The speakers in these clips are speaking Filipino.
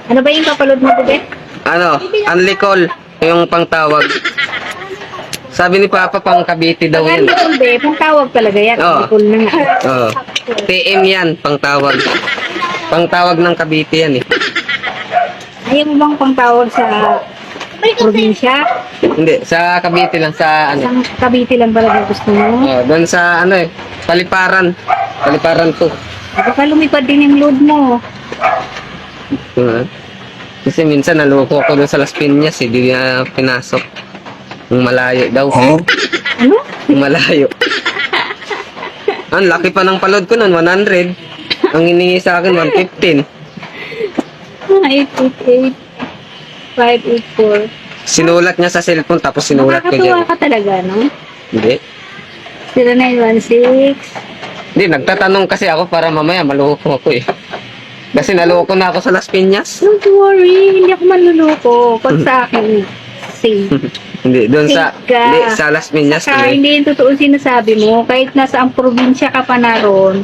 Ano ba yung papaload mo, bebe? Ano, unlicol, yung pangtawag. Sabi ni Papa, pang Cavite daw Pag yan. Alicol, be, pang tawag talaga yan. Oo. Alicol na nga. Oo. TM yan, pangtawag. Pangtawag ng Cavite yan eh. Ayaw mo bang pang tawag sa probinsya? Hindi, sa Cavite lang, sa ano. Sa Cavite lang talaga gusto mo? Doon sa ano eh, Paliparan. Paliparan to. Baka lumipad din yung load mo. Kasi minsan naloko ko doon sa Las Piñas eh, di na pinasok. Yung malayo daw. Ano? Yung malayo. Ang laki pa ng palod ko nun, 100. Ang hiningi sa akin, 115. 888 584. Sinulat niya sa cellphone, tapos sinulat ko Nakakatuwa dyan. ka talaga, no? Hindi. 0916. Hindi, nagtatanong kasi ako para mamaya maloko ako eh. Kasi naloko na ako sa Las Piñas. Don't worry, hindi ako manluloko. Pag sa akin, safe. Hindi, doon sa, Safe ka. hindi, sa Las Piñas. Saka hindi yung totoo sinasabi mo. Kahit nasa ang probinsya ka pa na ron,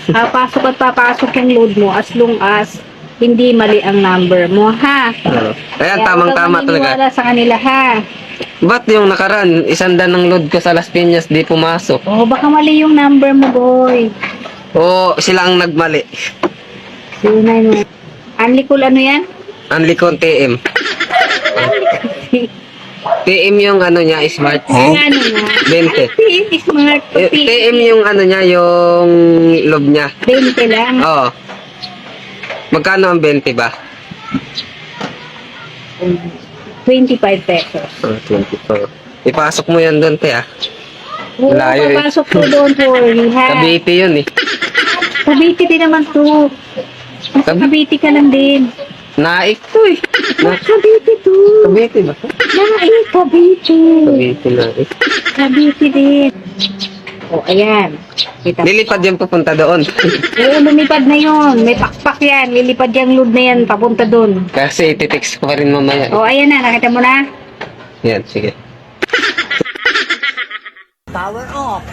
pasok at papasok yung load mo as long as hindi mali ang number mo, ha? Ayan, Kaya tamang-tama huwag kang talaga. maniniwala sa kanila, ha? Ba't yung nakaraan, 100 ng load ko sa Las Piñas, di pumasok? Oh, baka mali yung number mo, boy. O, sila ang nagmali. 091. Unlicol ano yan? Unlicon TM. TM yung ano niya, smart. Ang ano nga? 20. Smart. TM yung ano niya, yung loob niya. 20 lang. Oo. Magkano ang 20 ba? 25 pesos. 24. Ipasok mo yan doon, te, ah. Oo, Malayo eh. papasok ko doon, worry, ha? Cavite yun, eh. Cavite din naman to. Nasa Cavite ka lang din. Naik to, eh. Cavite to. Cavite ba? Cavite. Cavite na, eh. Cavite din. O, ayan. Kita. Lilipad yung papunta doon. Oo, lumipad na yun. May pakpak yan. Lilipad yung load na yan. Papunta doon. Kasi ititext ko pa rin mamaya. O, ayan na. Nakita mo na? Yan, sige. Power off.